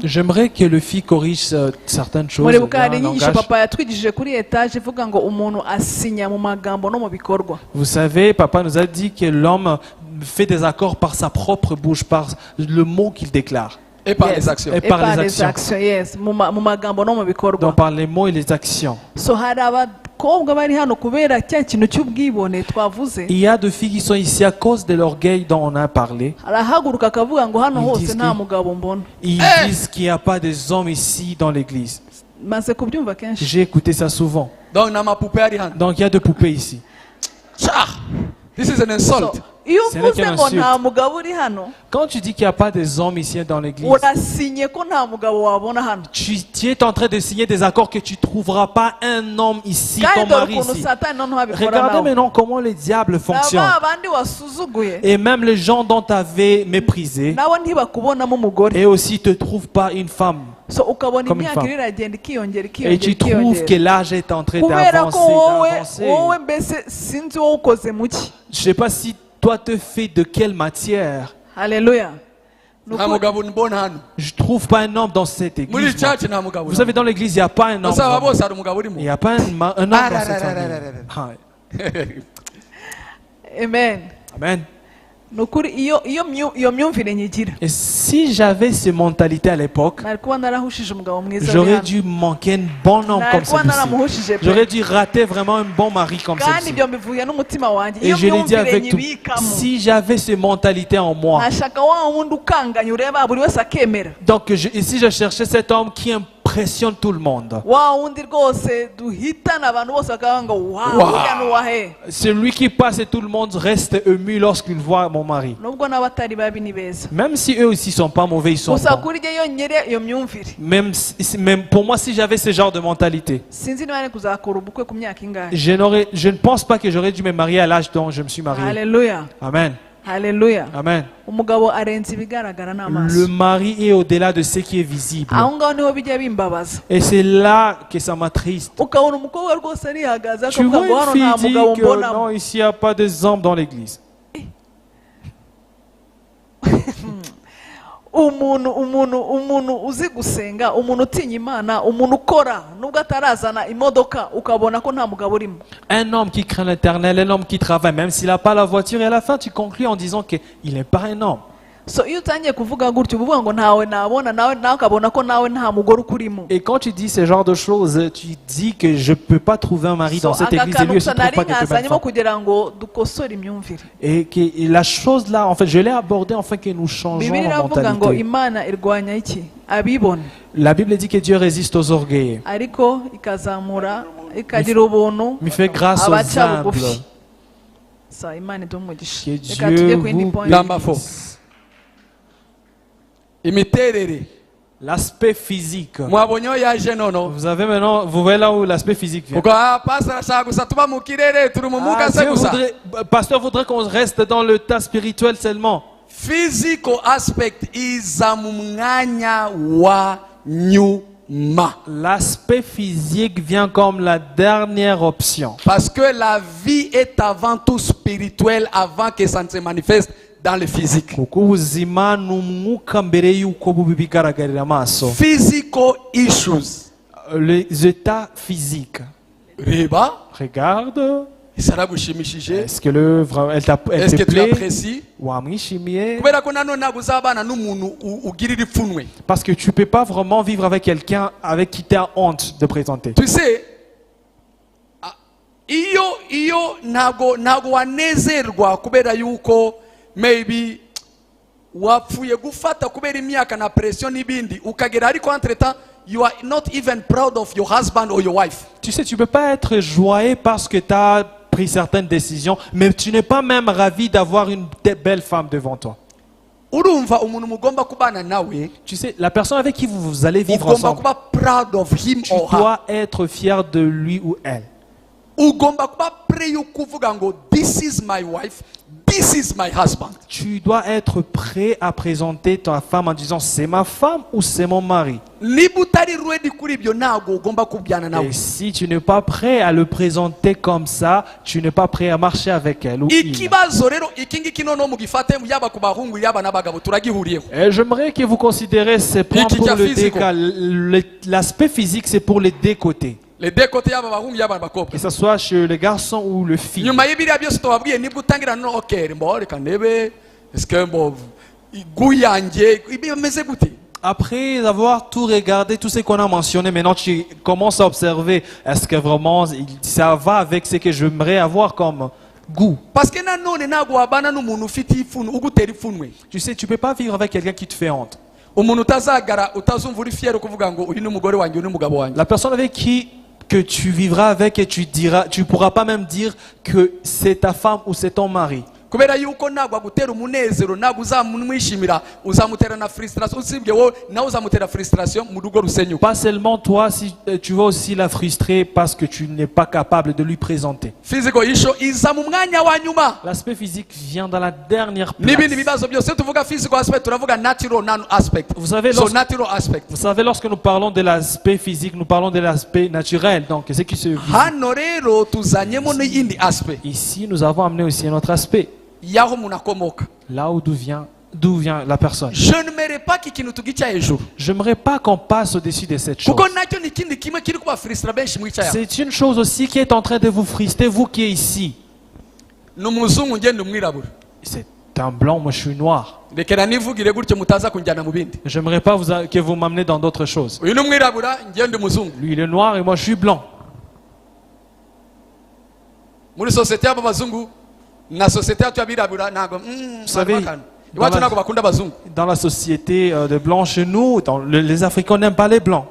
J'aimerais que le fils corrige certaines choses. Vous savez, papa nous a dit que l'homme fait des accords par sa propre bouche, par le mot qu'il déclare. Et par les actions. Et par les actions. Yes. Donc par les mots et les actions. Il y a deux filles qui sont ici à cause de l'orgueil dont on a parlé. Ils disent qu'il n'y a pas de hommes ici dans l'église. J'ai écouté ça souvent. Donc il y a deux poupées ici. This is an insult. Quand tu dis qu'il n'y a pas de hommes ici dans l'église, tu es en train de signer des accords que tu ne trouveras pas un homme ici, ton mari ici. Regardez maintenant comment les diables fonctionnent. Et même les gens dont tu avais méprisé, et aussi ne te trouvent pas une femme. Comme une femme. Et tu trouves que l'âge est en train d'avancer. Je ne sais pas si toi te fais de quelle matière. Alléluia. Je ne trouve pas un homme dans cette église. Vous savez, dans l'église, il n'y a pas un homme. Il n'y a pas un homme dans cette famille. Amen. Amen. Et si j'avais cette mentalité à l'époque, j'aurais dû manquer un bon homme comme celui-ci. J'aurais dû rater vraiment un bon mari comme celui-ci. Et je l'ai dit avec tout. Si j'avais cette mentalité en moi, donc si je cherchais cet homme qui impressionne tout le monde, celui qui passe et tout le monde reste ému lorsqu'il voit mon mari. Même si eux aussi ne sont pas mauvais, ils sont bons. Même pour moi, si j'avais ce genre de mentalité, je ne pense pas que j'aurais dû me marier à l'âge dont je me suis marié. Alléluia. Amen. Alléluia. Amen. Le mari est au-delà de ce qui est visible. Et c'est là que ça m'attriste. Tu vois une fille dit que non, ici il n'y a pas de hommes dans l'église. umuntu uzi gusenga, umuntu utinya Imana, umuntu ukora nubwo atarazana imodoka ukabona ko nta mugabo urimo. Un homme qui craint l'Éternel, un homme qui travaille, même s'il n'a pas la voiture, et à la fin tu conclus en disant qu'il n'est pas un homme. So iyo utangiye kuvuga gutyo uvuga ngo ntawe nabona nawe ukabona ko nawe nta mugore ukurimo. Et quand tu dis ce genre de choses, tu dis que je peux pas trouver un mari dans cette église et lui aussi ne trouve pas quelque chose. kugira ngo dukosore imyumvire. Et que la chose là, en fait, je l'ai abordée afin que nous changeons la mentalité. Imana irwanya iki? Abibona. La Bible dit que Dieu résiste aux orgueilleux. Ariko ikazamura ikagira ubuntu. Mais fait grâce aux humbles. Ça Imana idumugisha. Que Dieu vous l'aspect physique. Vous avez maintenant, vous voyez là où l'aspect physique vient. Pasteur voudrait qu'on reste dans le tas spirituel seulement. Physical aspect is wa nyuma. L'aspect physique vient comme la dernière option. Parce que la vie est avant tout spirituelle avant que ça ne se manifeste dans le physique. Physical issues. Les états physiques. Regarde. Est-ce que elle te plaît? Apprécies? Parce que tu ne peux pas vraiment vivre avec quelqu'un avec qui tu as honte de présenter. Tu sais, iyo nago wanezerwa kubera yuko maybe wapfuye gufata kubera imyaka na pression n'ibindi ukagera ariko entre temps you are not even proud of your husband or your wife. Tu sais, tu peux pas être joyeux parce que tu as pris certaines décisions, mais tu n'es pas même ravi d'avoir une belle femme devant toi. Urumva umuntu mugomba kubana nawe. Tu sais, la personne avec qui vous allez vivre ensemble, kuba proud of him tu or her. dois être fier de lui ou elle. Ugomba kuba pray ukuvuga ngo this is my wife. this is my husband. Tu dois être prêt à présenter ta femme en disant c'est ma femme ou c'est mon mari. Et si tu n'es pas prêt à le présenter comme ça, tu n'es pas prêt à marcher avec elle ou il. Et j'aimerais que vous considérez ces points pour l'aspect physique, c'est pour les deux côtés. Les deux côtés, que ce soit chez les garçons ou les filles. Après avoir tout regardé, tout ce qu'on a mentionné, maintenant tu commences à observer, est-ce que vraiment ça va avec ce que j'aimerais avoir comme goût? Parce que tu sais, tu peux pas vivre avec quelqu'un qui te fait honte. La personne avec qui que tu vivras avec et tu pourras pas même dire que c'est ta femme ou c'est ton mari. Pas seulement toi, si tu vas aussi la frustrer parce que tu n'es pas capable de lui présenter. L'aspect physique vient dans la dernière place. Vous savez, lorsque nous parlons de l'aspect physique, nous parlons de l'aspect naturel. Donc, c'est qui se vit. Ici, nous avons amené aussi un autre aspect. Là où d'où vient la personne. Je n'aimerais pas qu'on passe au-dessus de cette chose. C'est une chose aussi qui est en train de vous frustrer, vous qui êtes ici. C'est un blanc, moi je suis noir. J'aimerais pas que vous m'amenez dans d'autres choses. Lui il est noir et moi je suis blanc. Vous savez, dans la société de blancs chez nous, les Africains n'aiment pas les blancs.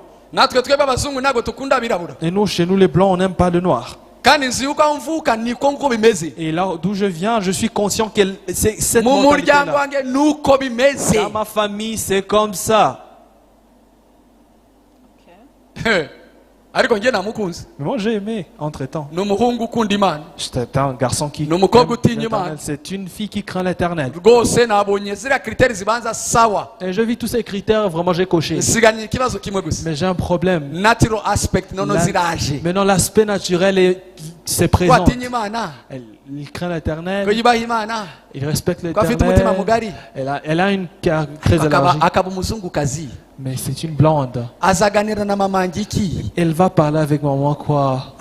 Et nous, chez nous, les blancs, on n'aime pas le noir. Et là d'où je viens, je suis conscient que c'est cette mentalité-là. Dans ma famille, c'est comme ça. Okay. Mais moi j'ai aimé entre-temps. C'était un garçon qui c'est une fille qui craint l'Éternel. Et je vis tous ces critères, vraiment j'ai coché. Mais j'ai un problème. Maintenant l'aspect naturel c'est présent. Il craint l'Éternel. Il respecte l'Éternel. Elle a une caractère très élargie. Mais c'est une blonde. Elle va parler avec maman quoi?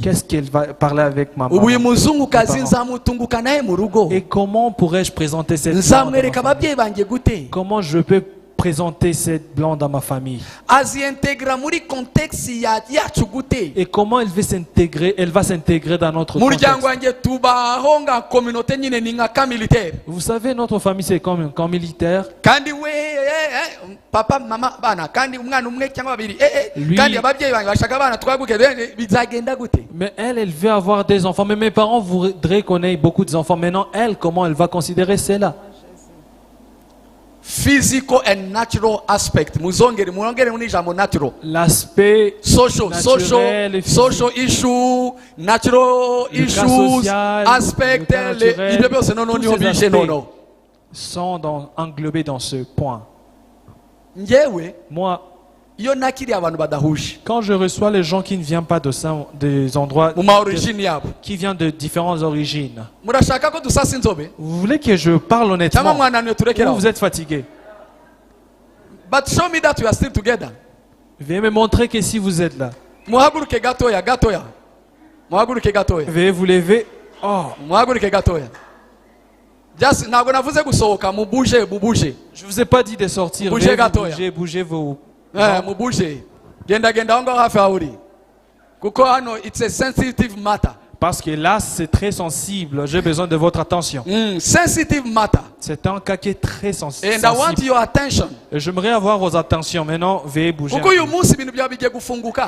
Qu'est-ce qu'elle va parler avec maman? Et comment pourrais-je présenter cette blonde? Comment je peux présenter cette blonde à ma famille? Et comment elle va s'intégrer dans notre contexte? Vous savez, notre famille c'est comme un camp militaire. Papa, maman, mais elle veut avoir des enfants. Mais mes parents voudraient qu'on ait beaucoup d'enfants. Maintenant, elle, comment elle va considérer cela? Physical and natural aspect. L'aspect social issue, natural issue, aspect. Sont englobés dans ce point. Moi, quand je reçois les gens qui ne viennent pas des endroits, qui viennent de différentes origines, vous voulez que je parle honnêtement ou vous êtes fatigué? But show me that we are still together. Veuillez me montrer que si vous êtes là. Veuillez vous lever. Oh. Je vous ai pas dit de sortir. Bougez vos. It's a sensitive matter. Parce que là, c'est très sensible. J'ai besoin de votre attention. Sensitive matter. C'est un cas qui est très sensible. And I want your attention. Et j'aimerais avoir vos attentions. Maintenant, veuillez bouger.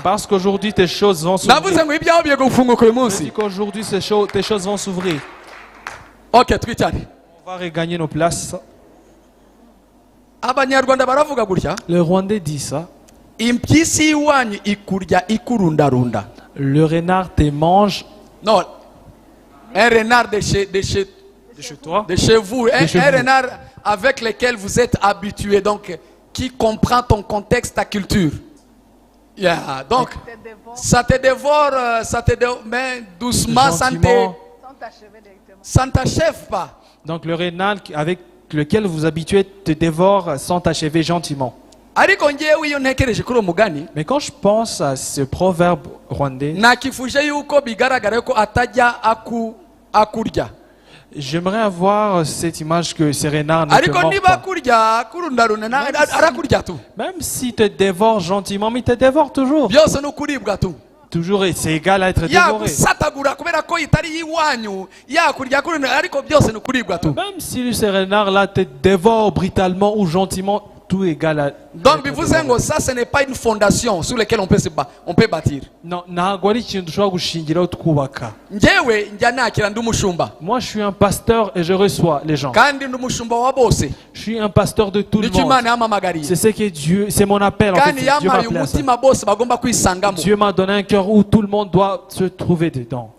Parce qu'aujourd'hui, tes choses vont s'ouvrir. Je dis qu'aujourd'hui, tes choses vont s'ouvrir. Ok, on va regagner nos places. Le Rwandais dit ça. Le renard te mange. Non. Un renard de chez toi. De chez vous. Un renard avec lequel vous êtes habitué, donc qui comprend ton contexte, ta culture. Yeah. Donc, ça te dévore, mais doucement, ça ne t'achève pas. Donc le renard avec lequel vous habituez te dévore sans t'achever gentiment. Mais quand je pense à ce proverbe rwandais, j'aimerais avoir cette image que ces renards ne te mordent pas. Même s'ils te dévorent gentiment, mais ils te dévorent toujours. Toujours, c'est égal à être dévoré. Même si ce renard-là te dévore brutalement ou gentiment, tout égal à... Donc, ça, ce n'est pas une fondation sur laquelle on peut bâtir. Non, moi, je suis un pasteur et je reçois les gens. Je suis un pasteur de tout le monde. C'est ce que Dieu, c'est mon appel. En fait, Dieu m'a donné un cœur où tout le monde doit se trouver dedans.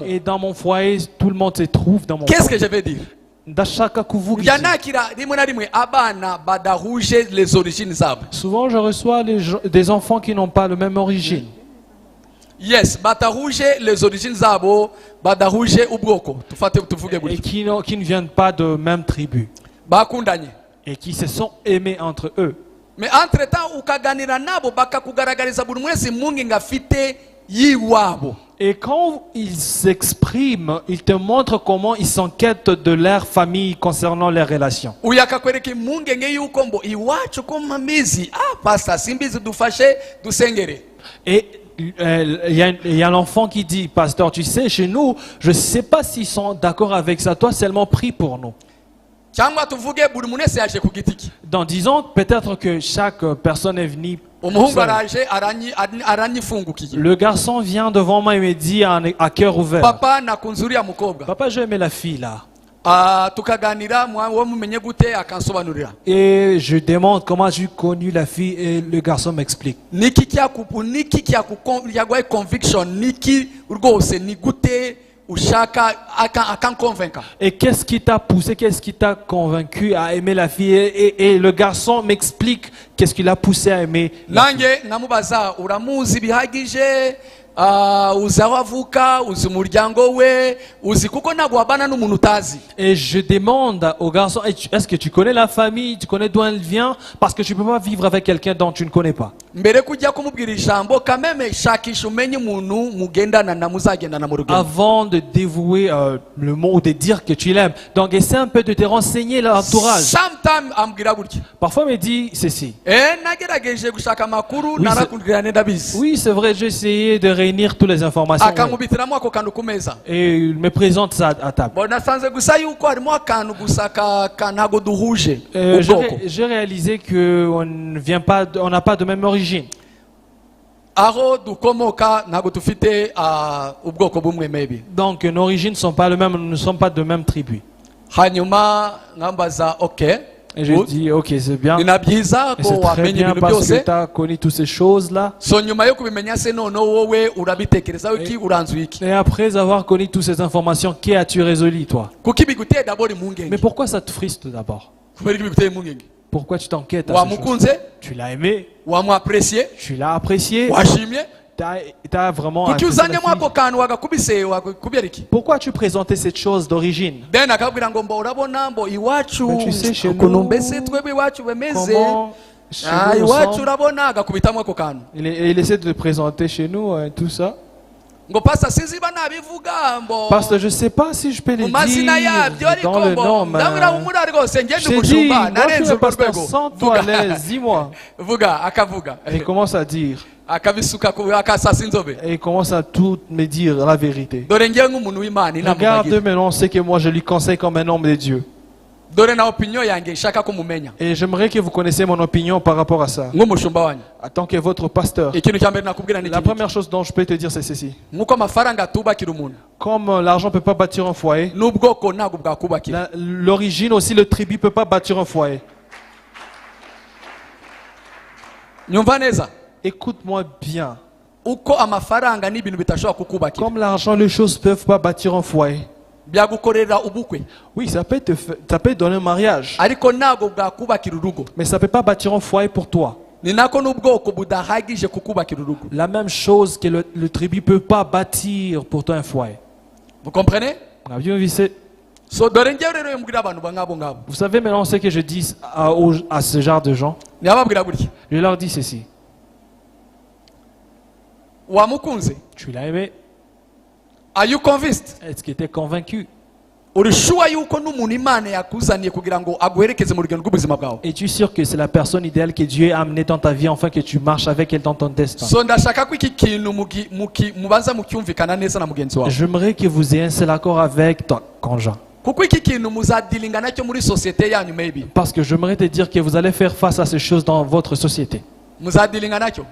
Et dans mon foyer, tout le monde se trouve dans mon foyer. Qu'est-ce que je veux dire? Souvent je reçois des enfants qui n'ont pas la même origine. Yes, les origines zabo, et qui ne viennent pas de même tribu. Et qui se sont aimés entre eux. Mais entre-temps, ukaganira nabo bakakugaragariza buri mwese mungi ngafite yiwabo. Et quand ils s'expriment, ils te montrent comment ils s'enquêtent de leur famille concernant leurs relations. Et il y a l'enfant qui dit, pasteur, tu sais, chez nous, je ne sais pas s'ils sont d'accord avec ça. Toi seulement prie pour nous. Donc disons peut-être que chaque personne est venue. Le garçon vient devant moi et me dit à cœur ouvert, Papa, j'ai aimé la fille là. Et je demande comment j'ai connu la fille et le garçon m'explique. Et qu'est-ce qui t'a poussé, qu'est-ce qui t'a convaincu à aimer la fille? Et le garçon m'explique qu'est-ce qui l'a poussé à aimer la fille. Et je demande au garçon, est-ce que tu connais la famille, tu connais d'où elle vient? Parce que tu ne peux pas vivre avec quelqu'un dont tu ne connais pas. Avant de dévouer le mot ou de dire que tu l'aimes. Donc essaie un peu de te renseigner l'entourage. Parfois il me dit ceci. Oui, c'est vrai, j'ai essayé de réunir toutes les informations. Et il me présente ça à table. J'ai réalisé qu'on n'a pas de même origine. Donc nos origines ne sont pas les mêmes, nous ne sommes pas de même tribu. Et je dis, ok, c'est bien. Et c'est très bien parce que tu as connu toutes ces choses-là. Et après avoir connu toutes ces informations, qu'as-tu résolu, toi? Mais pourquoi ça te frustre d'abord? Pourquoi tu t'enquêtes à ces choses? Tu l'as aimé. Tu l'as apprécié. T'as vraiment apprécié la fille. Pourquoi tu présentais cette chose d'origine? Tu sais, chez nous, comment il essaie de le présenter chez nous, tout ça. Parce que je ne sais pas si je peux le dire dans le nom. Je dis, moi je suis le pasteur, sens-toi à l'aise, dis-moi. Et il commence à dire. Et il commence à tout me dire la vérité. Regarde maintenant ce que moi je lui conseille comme un homme de Dieu. Et j'aimerais que vous connaissiez mon opinion par rapport à ça. En tant que votre pasteur, la première chose dont je peux te dire c'est ceci. Comme l'argent ne peut pas bâtir un foyer, l'origine aussi, le tribu ne peut pas bâtir un foyer. Écoute-moi bien. Comme l'argent, les choses ne peuvent pas bâtir un foyer. Oui, ça peut te donner un mariage. Mais ça ne peut pas bâtir un foyer pour toi. La même chose que le tribu ne peut pas bâtir pour toi un foyer. Vous comprenez? Vous savez maintenant ce que je dis à ce genre de gens? Je leur dis ceci. Tu l'as aimé? Are you convinced? Est-ce que tu es convaincu? Es-tu sûr que c'est la personne idéale que Dieu a amenée dans ta vie afin que tu marches avec elle dans ton destin? J'aimerais que vous ayez un seul accord avec ton conjoint. Parce que j'aimerais te dire que vous allez faire face à ces choses dans votre société.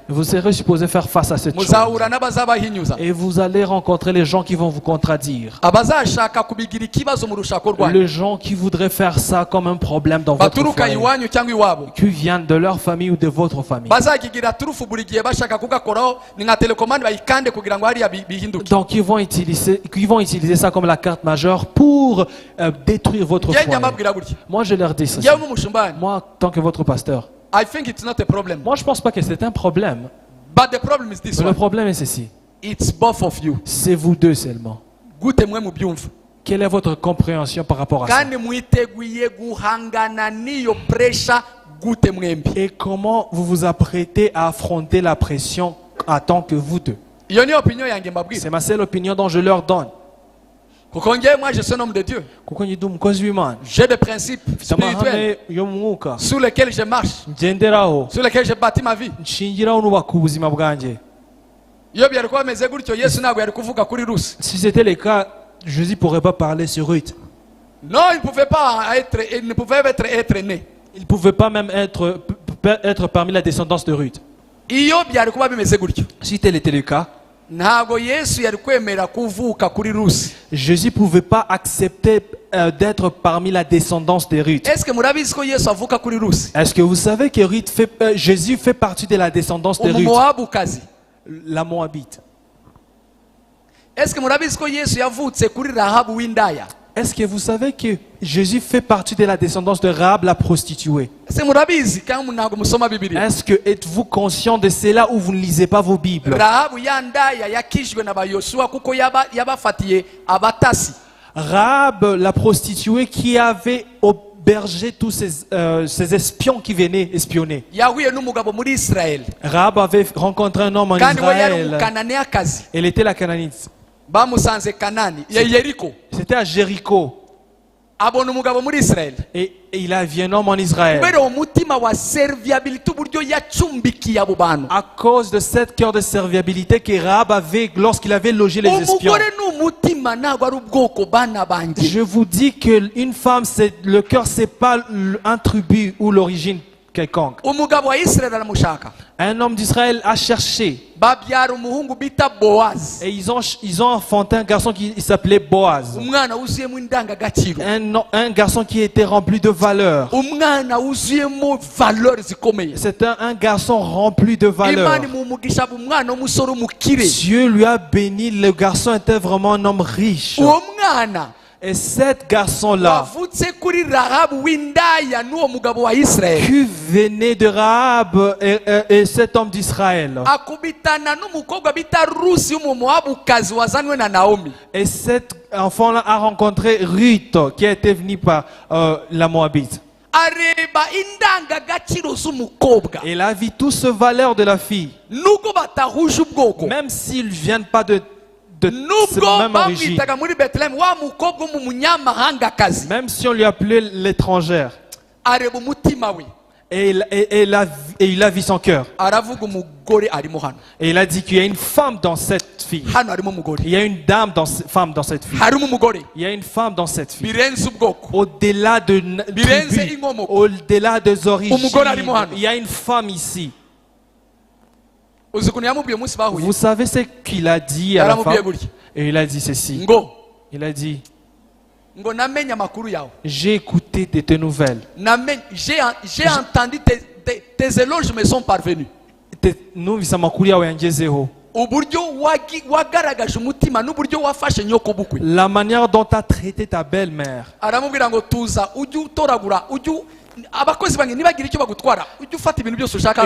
Vous serez supposé faire face à cette chose. Et vous allez rencontrer les gens qui vont vous contredire. Les gens qui voudraient faire ça comme un problème dans votre foyer, qui viennent de leur famille ou de votre famille. Donc ils vont utiliser ça comme la carte majeure pour détruire votre foyer. Moi je leur dis ça. Moi en tant que votre pasteur, I think it's not a problem. moi je pense pas que c'est un problème. But the problem is this Mais one. le problème est ceci. It's both of you. C'est vous deux seulement. Quelle est votre compréhension par rapport à ça? Et comment vous vous apprêtez à affronter la pression en tant que vous deux? C'est ma seule opinion dont je leur donne. Moi, je suis un homme de Dieu. J'ai des principes spirituels sur lesquels je marche, sur lesquels je bâtis ma vie. Si c'était le cas, Jésus ne pourrait pas parler sur Ruth. Non, il ne pouvait être né. Il ne pouvait pas même être parmi la descendance de Ruth. Si tel était le cas, Jésus ne pouvait pas accepter d'être parmi la descendance de Ruth. Est-ce que vous savez que Jésus fait partie de la descendance de Ruth, la Moabite? Est-ce que vous savez que Jésus fait partie de la descendance de Rahab la prostituée? Est-ce que êtes-vous conscient de cela ou vous ne lisez pas vos Bibles? Rahab la prostituée qui avait hébergé tous ces espions qui venaient espionner. Rahab avait rencontré un homme en Israël. Elle était la Canaanite. C'était à Jéricho. Et il a vu un homme en Israël. À cause de cette cœur de serviabilité que Rahab avait lorsqu'il avait logé les espions. Je vous dis qu'une femme, le cœur, c'est pas un tribu ou l'origine quelconque. Un homme d'Israël a cherché. Et ils ont enfanté un garçon qui s'appelait Boaz. Un garçon qui était rempli de valeurs. C'était un garçon rempli de valeurs. Dieu lui a béni. Le garçon était vraiment un homme riche. Et cet garçon-là, qui venait de Rahab et cet homme d'Israël, et cet enfant-là a rencontré Ruth, qui a été venue par la Moabite. Et il a vu tout ce valeur de la fille. Même s'ils ne viennent pas de même origine. Même si on lui appelait l'étrangère. Et il a vu son cœur. Et il a dit qu'il y a une femme dans cette fille. Il y a une femme dans cette fille. Il y a une femme dans cette fille. Au-delà au-delà des origines, il y a une femme ici. Vous savez ce qu'il a dit à la femme? Et il a dit ceci. Il a dit, j'ai écouté de tes nouvelles. J'ai entendu tes éloges me sont parvenus. La manière dont tu as traité ta belle-mère.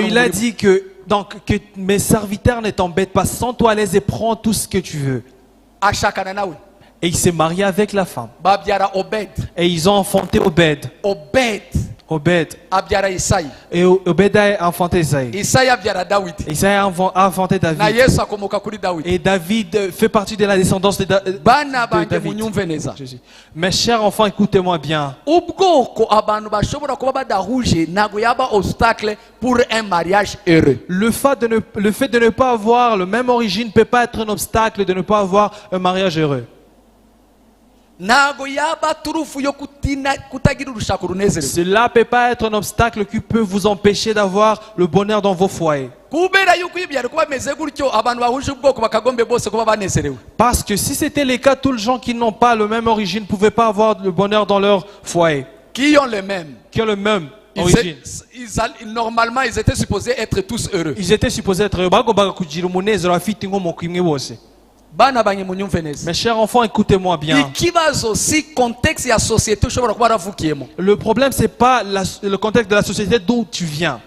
Il a dit que mes serviteurs ne t'embêtent pas, sans toi les et prends tout ce que tu veux. Et il s'est marié avec la femme. Et ils ont enfanté Obed. Et Obed a enfanté Isaïe. Isaïe a enfanté David. Et David fait partie de la descendance de David. Mes chers enfants, écoutez-moi bien. Le fait de ne pas avoir la même origine ne peut pas être un obstacle de ne pas avoir un mariage heureux. Cela ne peut pas être un obstacle qui peut vous empêcher d'avoir le bonheur dans vos foyers. Parce que si c'était le cas, tous les gens qui n'ont pas la même origine ne pouvaient pas avoir le bonheur dans leur foyer. Qui ont le même origine. Normalement, ils étaient supposés être tous heureux. Ils étaient supposés être heureux. Mes chers enfants, écoutez-moi bien. Le problème, ce n'est pas le contexte de la société d'où tu viens.